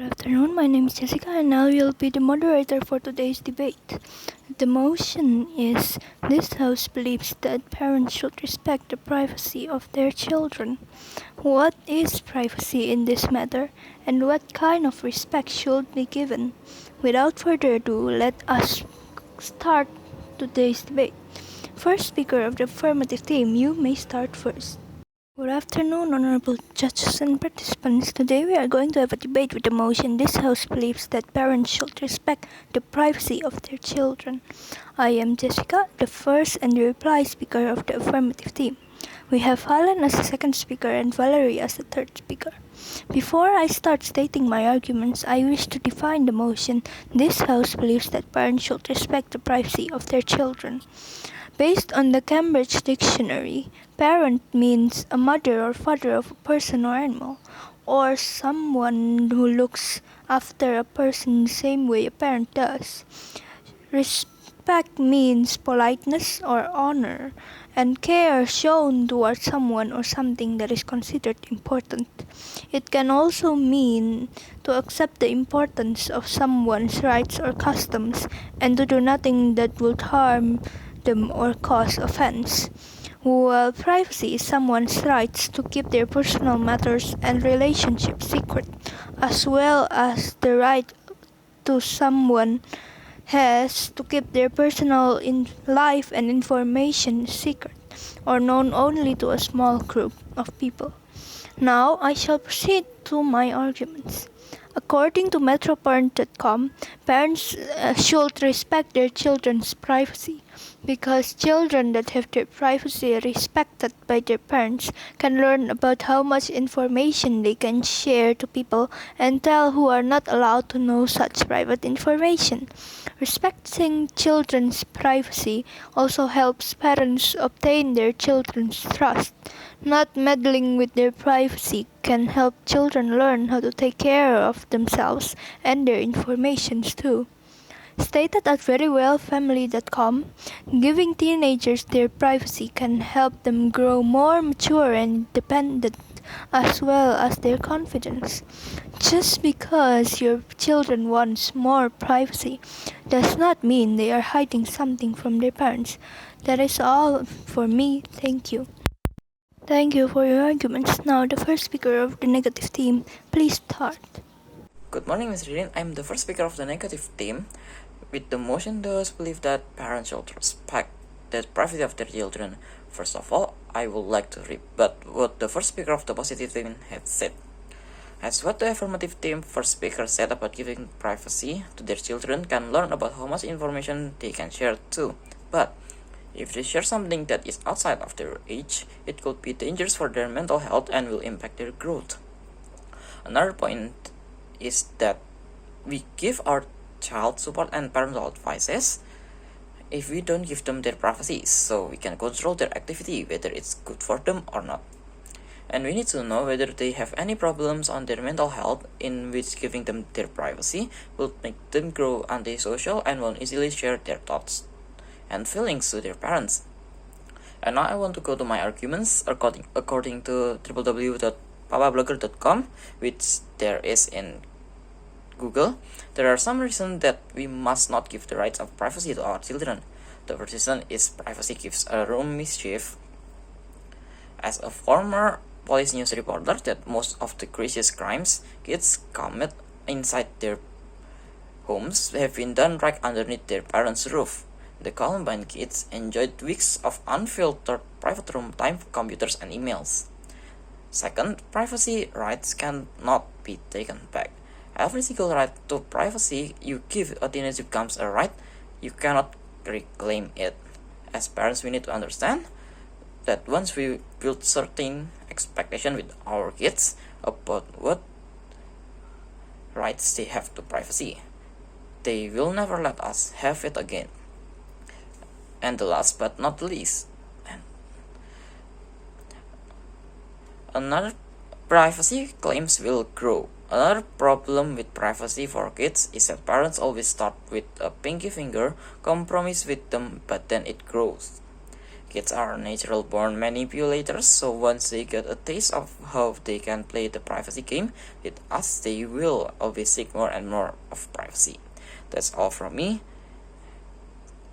Afternoon, my name is Jessica and I will be the moderator for today's debate. The motion is this House believes that parents should respect the privacy of their children. What is privacy in this matter and what kind of respect should be given? Without further ado, let us start today's debate. First speaker of the affirmative team, you may start first. Good afternoon, honorable judges and participants. Today we are going to have a debate with the motion this House believes that parents should respect the privacy of their children. I am Jessica, the first and the reply speaker of the affirmative team. We have Alan as the second speaker and Valerie as the third speaker. Before I start stating my arguments, I wish to define the motion this House believes that parents should respect the privacy of their children. Based on the Cambridge Dictionary, parent means a mother or father of a person or animal, or someone who looks after a person the same way a parent does. Respect means politeness or honor, and care shown towards someone or something that is considered important. It can also mean to accept the importance of someone's rights or customs and to do nothing that would harm them or cause offense. While privacy is someone's rights to keep their personal matters and relationships secret, as well as the right to someone has to keep their personal life and information secret, or known only to a small group of people. Now I shall proceed to my arguments. According to metroparent.com, parents should respect their children's privacy because children that have their privacy respected by their parents can learn about how much information they can share to people and tell who are not allowed to know such private information. Respecting children's privacy also helps parents obtain their children's trust. Not meddling with their privacy can help children learn how to take care of themselves and their information too. Stated at verywellfamily.com, giving teenagers their privacy can help them grow more mature and independent as well as their confidence. Just because your children want more privacy does not mean they are hiding something from their parents. That is all for me. Thank you. Thank you for your arguments. Now the first speaker of the negative team, please start. Good morning, Ms. Rin. I'm the first speaker of the negative team. With the motion, those believe that parents should respect the privacy of their children. First of all, I would like to rebut what the first speaker of the positive team had said. As what the affirmative team first speaker said about giving privacy to their children can learn about how much information they can share too. But if they share something that is outside of their age, it could be dangerous for their mental health and will impact their growth. Another point is that we give our child support and parental advices if we don't give them their privacy, so we can control their activity whether it's good for them or not. And we need to know whether they have any problems on their mental health, in which giving them their privacy will make them grow antisocial and won't easily share their thoughts and feelings to their parents. And now I want to go to my arguments according to www.papablogger.com, which there is in Google. There are some reasons that we must not give the rights of privacy to our children. The first reason is privacy gives a room mischief. As a former police news reporter, that most of the craziest crimes kids commit inside their homes have been done right underneath their parents' roof. The Columbine kids enjoyed weeks of unfiltered private room time for computers and emails. Second, privacy rights cannot be taken back. Every single right to privacy you give a teenager becomes a right. You cannot reclaim it. As parents, we need to understand that once we build certain expectation with our kids about what rights they have to privacy, they will never let us have it again. And the last but not least, another privacy claims will grow. Another problem with privacy for kids is that parents always start with a pinky finger, compromise with them, but then it grows. Kids are natural born manipulators, so once they get a taste of how they can play the privacy game with us, they will always seek more and more of privacy. That's all from me.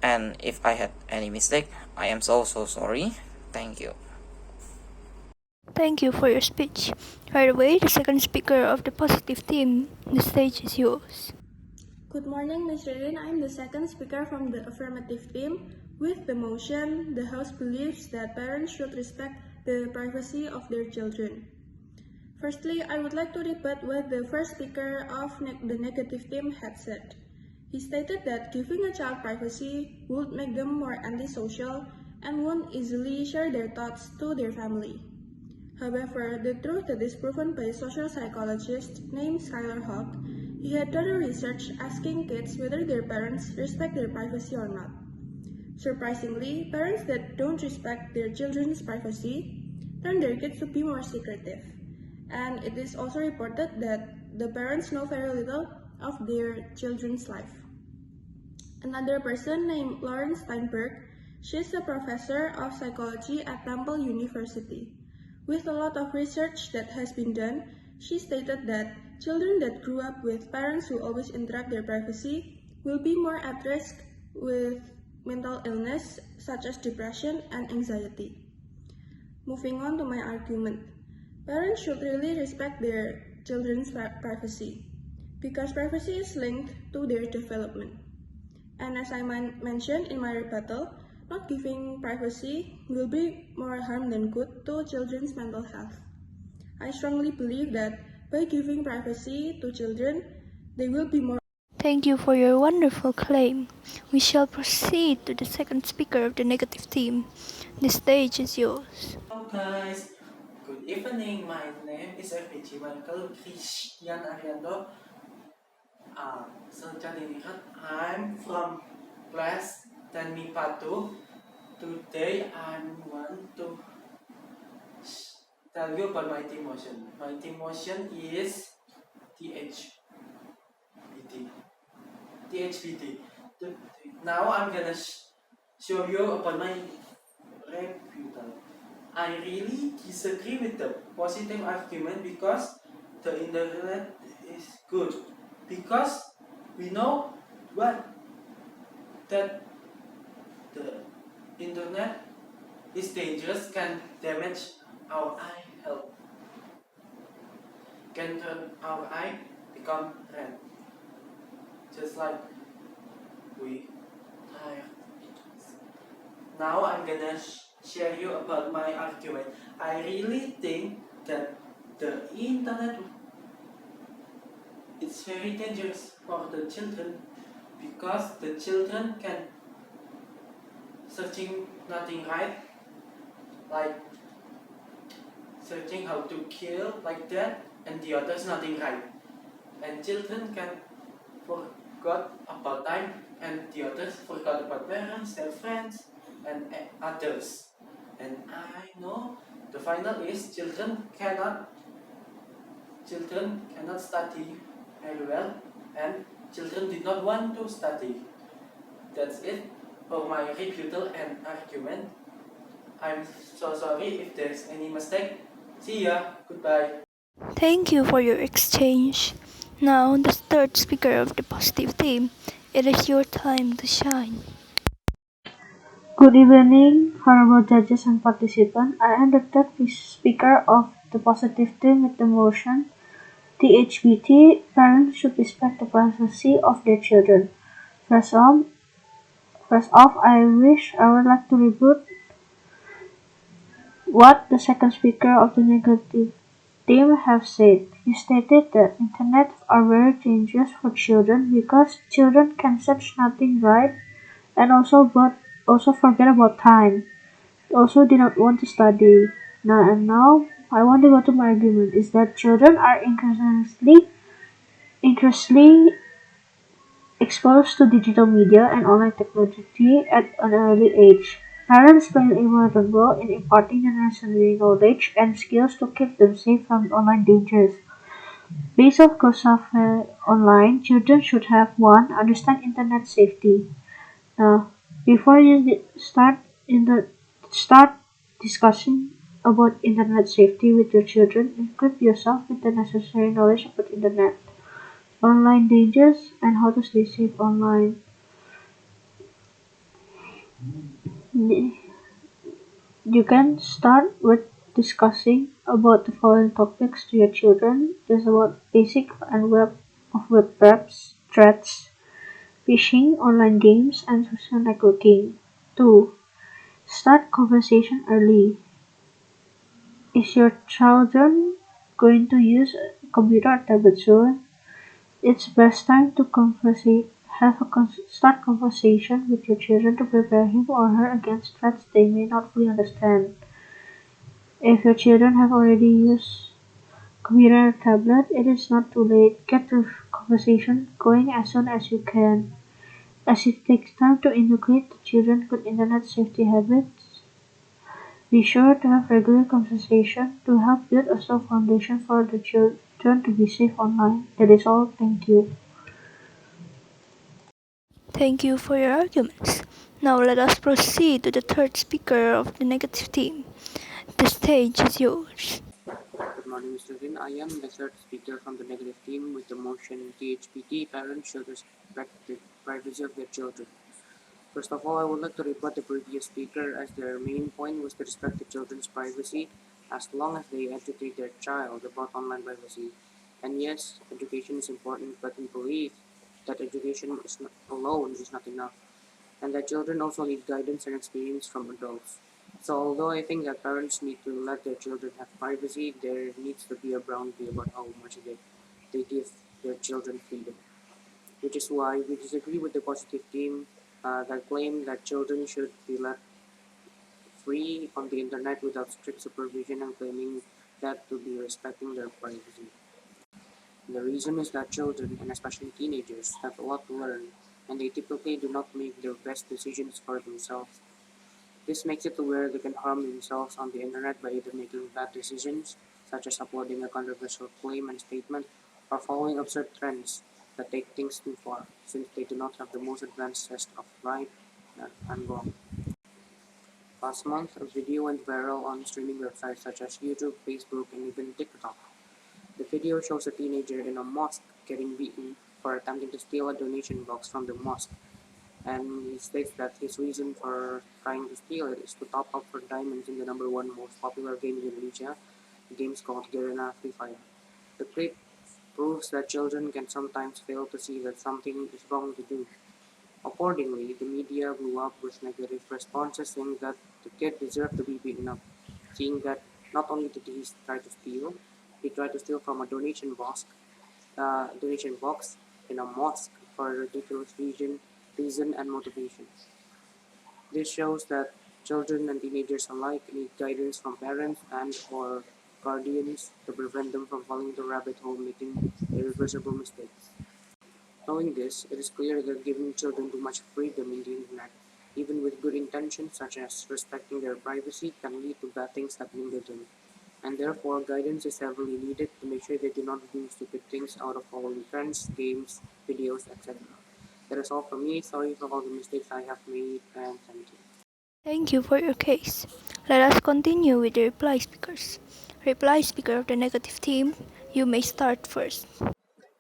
And if I had any mistake, I am so sorry. Thank you. Thank you for your speech. Right away, the second speaker of the positive team, the stage is yours. Good morning, Ms. Ririn. I'm the second speaker from the affirmative team. With the motion, the House believes that parents should respect the privacy of their children. Firstly, I would like to rebut what the first speaker of the negative team had said. He stated that giving a child privacy would make them more antisocial and won't easily share their thoughts to their family. However, the truth that is proven by a social psychologist named Skylar Hawk. He had done a research asking kids whether their parents respect their privacy or not. Surprisingly, parents that don't respect their children's privacy turn their kids to be more secretive. And it is also reported that the parents know very little of their children's life. Another person named Lauren Steinberg, she's a professor of psychology at Temple University. With a lot of research that has been done, she stated that children that grew up with parents who always interrupt their privacy will be more at risk with mental illness such as depression and anxiety. Moving on to my argument. Parents should really respect their children's privacy because privacy is linked to their development. And as I mentioned in my rebuttal, not giving privacy will be more harm than good to children's mental health. I strongly believe that by giving privacy to children, they will be more. Thank you for your wonderful claim. We shall proceed to the second speaker of the negative team. The stage is yours. Hello guys, good evening. My name is FPG Michael Christian Ariando. Sultan Linat. I'm from class 10 MIPA 2. Today I want to tell you about my team motion. My team motion is THBT. THBT. Now I'm gonna show you about my rebuttal. I really disagree with the positive argument because the internet is good. Because we know what that the internet is dangerous, can damage our eye health, can turn our eye become red, just like we tired. Now I'm gonna share you about my argument. I really think that the internet is very dangerous for the children because the children can searching nothing right, like searching how to kill like that, and the others nothing right, and children can forgot about time, and the others forgot about parents, their friends, and others. And I know the final is children cannot study very well, and children did not want to study. That's it for my rebuttal and argument. I'm so sorry if there's any mistake. See ya. Goodbye. Thank you for your exchange. Now, the third speaker of the positive team. It is your time to shine. Good evening, honorable judges and participants. I am the third speaker of the positive team with the motion THBT. Parents should respect the privacy of their children. First off, I would like to rebut what the second speaker of the negative team have said. He stated that internet are very dangerous for children because children can search nothing right and also forget about time. Also did not want to study. Now I want to go to my argument is that children are increasingly exposed to digital media and online technology at an early age. Parents play an important role in imparting the necessary knowledge and skills to keep them safe from online dangers. Based on Kosovo Online, children should have 1. Understand internet safety. Now, before you start in the Start discussing about internet safety with your children. Equip yourself with the necessary knowledge about internet, online dangers, and how to stay safe online. You can start with discussing about the following topics to your children. Just about basic and web threats, phishing, online games, and social networking. 2. Start conversation early. Is your children going to use a computer or tablet soon? It's best time to start conversation with your children to prepare him or her against threats they may not fully understand. If your children have already used computer or tablet, it is not too late. Get the conversation going as soon as you can, as it takes time to inculcate the children good internet safety habits. Be sure to have regular conversation to help build a strong foundation for the children to be safe online. That is all. Thank you. Thank you for your arguments. Now let us proceed to the third speaker of the negative team. The stage is yours. Good morning, Mr. Rin. I am the third speaker from the negative team with the motion THBT parents should respect the privacy of their children. First of all, I would like to rebut the previous speaker as their main point was to respect the children's privacy as long as they educate their child about online privacy. And yes, education is important, but we believe that education alone is not enough, and that children also need guidance and experience from adults. So although I think that parents need to let their children have privacy, there needs to be a boundary about how much they give their children freedom. Which is why we disagree with the positive team that claim that children should be left free on the internet without strict supervision and claiming that to be respecting their privacy. The reason is that children, and especially teenagers, have a lot to learn, and they typically do not make their best decisions for themselves. This makes it to where they can harm themselves on the internet by either making bad decisions, such as uploading a controversial claim and statement, or following absurd trends that take things too far, since they do not have the most advanced test of right and wrong. Last month, a video went viral on streaming websites such as YouTube, Facebook, and even TikTok. The video shows a teenager in a mosque getting beaten for attempting to steal a donation box from the mosque, and he states that his reason for trying to steal it is to top up for diamonds in the number one most popular game in Indonesia, the games called Garena Free Fire. The clip proves that children can sometimes fail to see that something is wrong to do. Accordingly, the media blew up with negative responses saying that the kid deserved to be beaten up, seeing that not only did he try to steal, he tried to steal from a donation box in a mosque for a ridiculous reason and motivation. This shows that children and teenagers alike need guidance from parents and/or guardians to prevent them from falling into rabbit hole making irreversible mistakes. Knowing this, it is clear that giving children too much freedom in the internet, even with good intentions such as respecting their privacy, can lead to bad things happening to them, and therefore guidance is heavily needed to make sure they do not do stupid things out of following trends, games, videos, etc. That is all from me. Sorry for all the mistakes I have made, and thank you. Thank you for your case. Let us continue with the reply speakers. Reply speaker of the negative team, you may start first.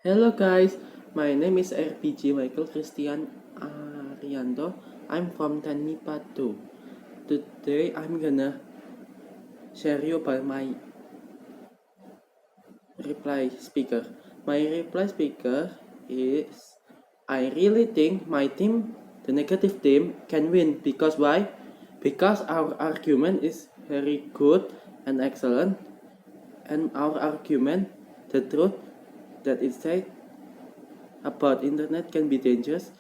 Hello guys, my name is RPG Michael Christian Ariando. I'm from Tanipa 2. Today I'm gonna share you about my reply speaker. My reply speaker is I really think my team, the negative team, can win because why? Because our argument is very good and excellent, and our argument, the truth that it said about internet can be dangerous,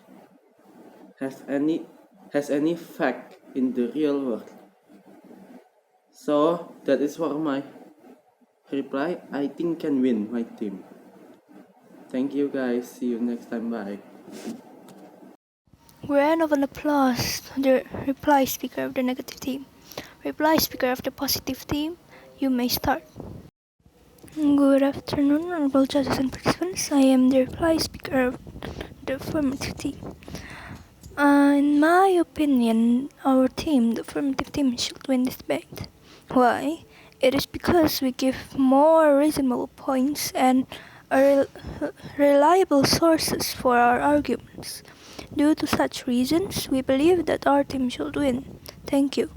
has any fact in the real world. So that is for my reply. I think can win my team. Thank you guys. See you next time. Bye. Round of an applause to the reply speaker of the negative team. Reply speaker of the positive team, you may start. Good afternoon, honorable judges and participants. I am the reply speaker of the affirmative team. In my opinion, our team, the affirmative team, should win this debate. Why? It is because we give more reasonable points and reliable sources for our arguments. Due to such reasons, we believe that our team should win. Thank you.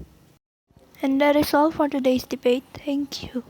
And that is all for today's debate. Thank you.